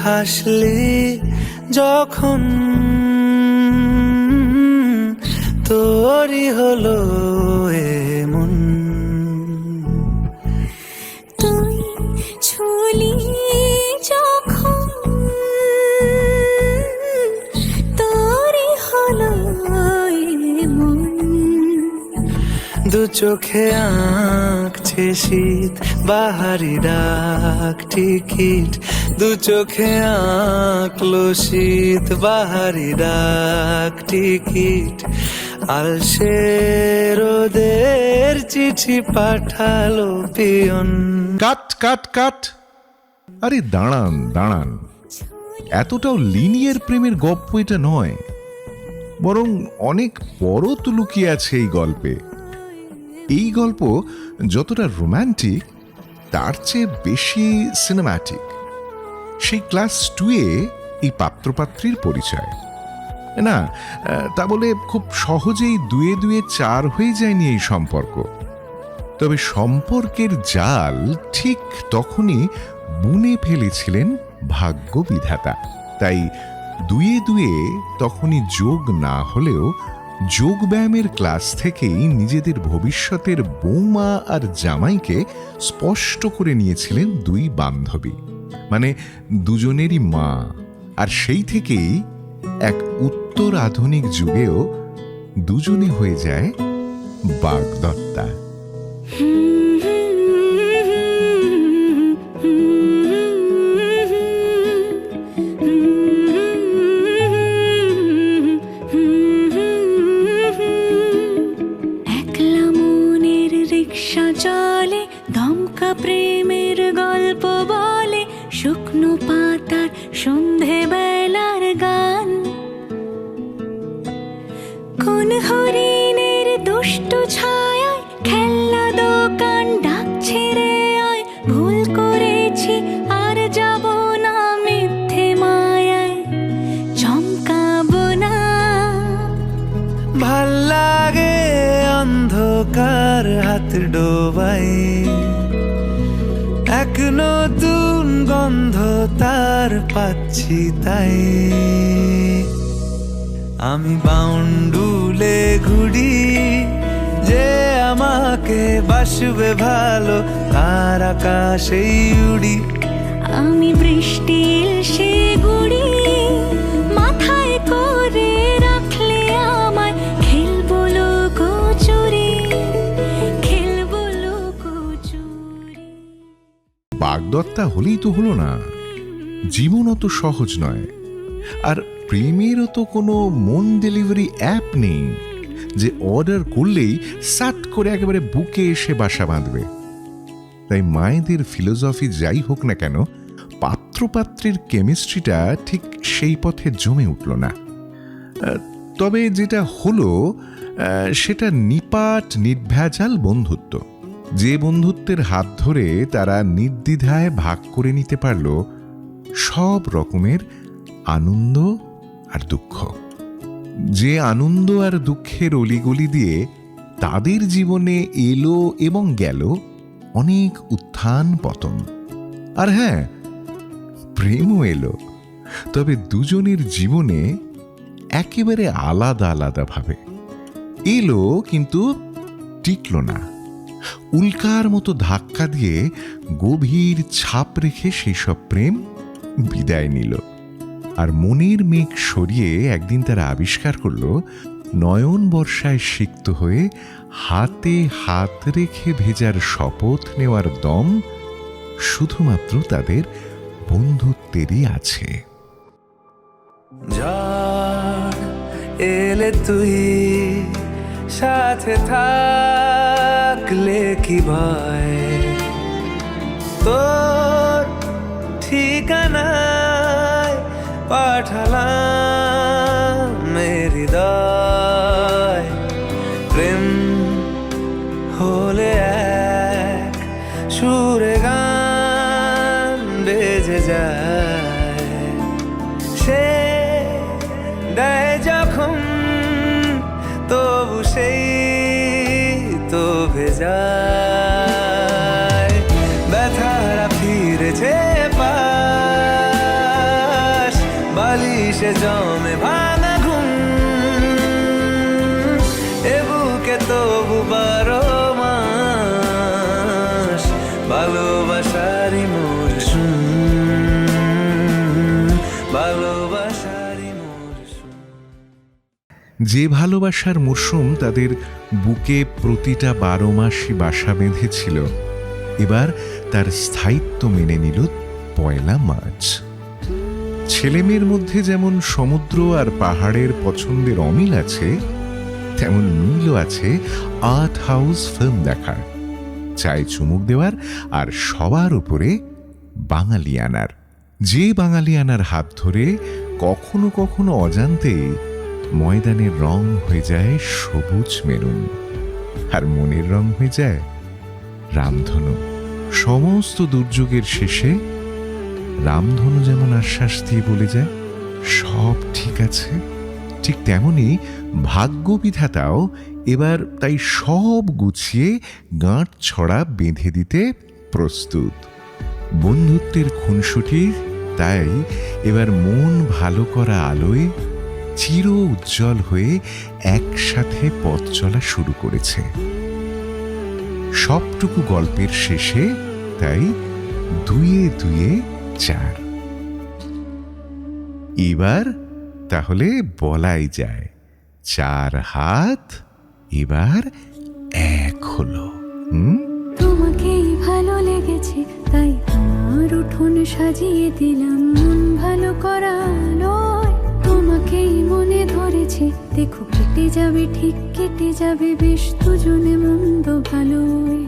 হাসলি যখন তোরই হলো এমন। তুই ছুলি যখন তোরই হলো এমন। দু চোখে আঁকছে শীত বাহারি ডাক টিকিট, দু চোখে আঁকলো শীত বাহারি ডাক টিকিট। আলসে রোদের চিঠি পাঠালো পিয়ন। কাট কাট কাট, আরে দাঁড়ান দাঁড়ান, এতটাও লিনিয়ার প্রেমের গল্প এটা নয়, বরং অনেক পরত লুকিয়ে আছে এই গল্পে। এই গল্প যতটা রোম্যান্টিক তার চেয়ে বেশি সিনেম্যাটিক। সেই ক্লাস 2-এ এই পাত্রপাত্রীর পরিচয় না, তা বলে খুব সহজেই 2-2 4 হয়ে যায়নি এই সম্পর্ক। তবে সম্পর্কের জাল ঠিক তখনই বুনে ফেলেছিলেন ভাগ্য বিধাতা। তাই 2-2 তখনই যোগ না হলেও যোগব্যায়ামের ক্লাস থেকেই নিজেদের ভবিষ্যতের বৌমা আর জামাইকে স্পষ্ট করে নিয়েছিলেন দুই বান্ধবী, মানে দুজনেরই মা। আর সেই থেকেই এক উত্তর আধুনিক যুগেও দুজনে হয়ে যায় বাগদত্তা। একলা মনের রিক্সা চলে, দমকা প্রেমের গল্প বলে, শুকনো পাতার সন্ধে বেলার গান। কোন হরিণের দুষ্টু ছায়ায় খেলনা দোকান ডাকছে রে আয়, ভুল করেছি আর যাব না মিথ্যে মায়ায় চমকাবো না। ভাল লাগে অন্ধকার হাত ডোবাই, এক নতুন গন্ধ তার পাচ্ছি তাই। আমি বাউন্ডুলে ঘুরি, যে আমাকে বাসবে ভালো তার আকাশেই উড়ি। আমি বৃষ্টির সে গুড়ি, মাথায় করে রাখলে আমায় খেলবো লুকোচুরি, খেলবো লুকোচুরি। বাগদত্তা হলেই তো হলো না, জীবন অত সহজ নয়। আর প্রেমেরও তো কোনো মন ডেলিভারি অ্যাপ নেই যে অর্ডার করলেই সাট করে একেবারে বুকে এসে বাসা বাঁধবে। তাই মায়েদের ফিলোসফি যাই হোক না কেন, পাত্রপাত্রের কেমিস্ট্রিটা ঠিক সেই পথে জমে উঠল না। তবে যেটা হলো সেটা নিপাট নির্ভেজাল বন্ধুত্ব, যে বন্ধুত্বের হাত ধরে তারা নির্দ্বিধায় ভাগ করে নিতে পারল সব রকমের আনন্দ আর দুঃখ। যে আনন্দ আর দুঃখের অলিগলি দিয়ে তাদের জীবনে এলো এবং গেল অনেক উত্থান পতন। আর হ্যাঁ, প্রেমও এলো, তবে দুজনের জীবনে একেবারে আলাদা আলাদা ভাবে এলো, কিন্তু টিকল না। উল্কার মতো ধাক্কা দিয়ে গভীর ছাপ রেখে সেই সব প্রেম বিদায় নিল। আর মনের মেঘ সরিয়ে একদিন তারা আবিষ্কার করল, নয়ন বর্ষায় সিক্ত হয়ে হাতে হাত রেখে ভেজার শপথ নেওয়ার দম শুধুমাত্র তাদের বন্ধুত্বেরই আছে। ঝড় এলে তুই সাথে থাকলে কি ভয়, তোর ঠিকানায় পাঠালাম হৃদয়। প্রেম হলে এক সুরে গান বেজে যায়, সে দেয় যখন তবু সেই তো ভেজায়। ব্যথারা ফিরেছে পায়, তবু 12 মাস ভালোবাসারই মরশুম, ভালোবাসারই মরশুম। যে ভালোবাসার মরশুম তাদের বুকে প্রতিটা 12 মাসই বাসা বেঁধেছিল, এবার তার স্থায়িত্ব মেনে নিল 1 মার্চ। ছেলেমেয়ের মধ্যে যেমন সমুদ্র আর পাহাড়ের পছন্দের অমিল আছে, তেমন মিলও আছে আর্ট হাউস ফিল্ম দেখার, চায়ে চুমুক দেওয়ার আর সবার উপরে বাঙালিয়ানার। যে বাঙালিয়ানার হাত ধরে কখনো কখনো অজান্তে ময়দানের রং হয়ে যায় সবুজ মেরুন, আর মনের রং হয়ে যায় রামধনু। সমস্ত দুর্যোগের শেষে রামধনু যেমন আশ্বাস দিয়ে বলে যায় সব ঠিক আছে, ঠিক তেমনি ভাগ্যবিধাতাও এবার তাই সব গুছিয়ে গাঁট ছড়া বেঁধে দিতে প্রস্তুত। বন্ধুত্বের খুনসুটি তাই এবার মন ভালো করা আলোয় চির উজ্জ্বল হয়ে একসাথে পথ চলা শুরু করেছে। সবটুকু গল্পের শেষে তাই 2-2 4। এবার তাহলে বলাই যায় 4 হাত এবার 1 হলো। তোমাকেই ভালো লেগেছে তাই আমার উঠোন সাজিয়ে দিলাম মন ভালো করা নয়। তোমাকেই মনে ধরেছে দেখো কেটে যাবে ঠিক কেটে যাবে বেশ দুজনে মন্দ ভালোই।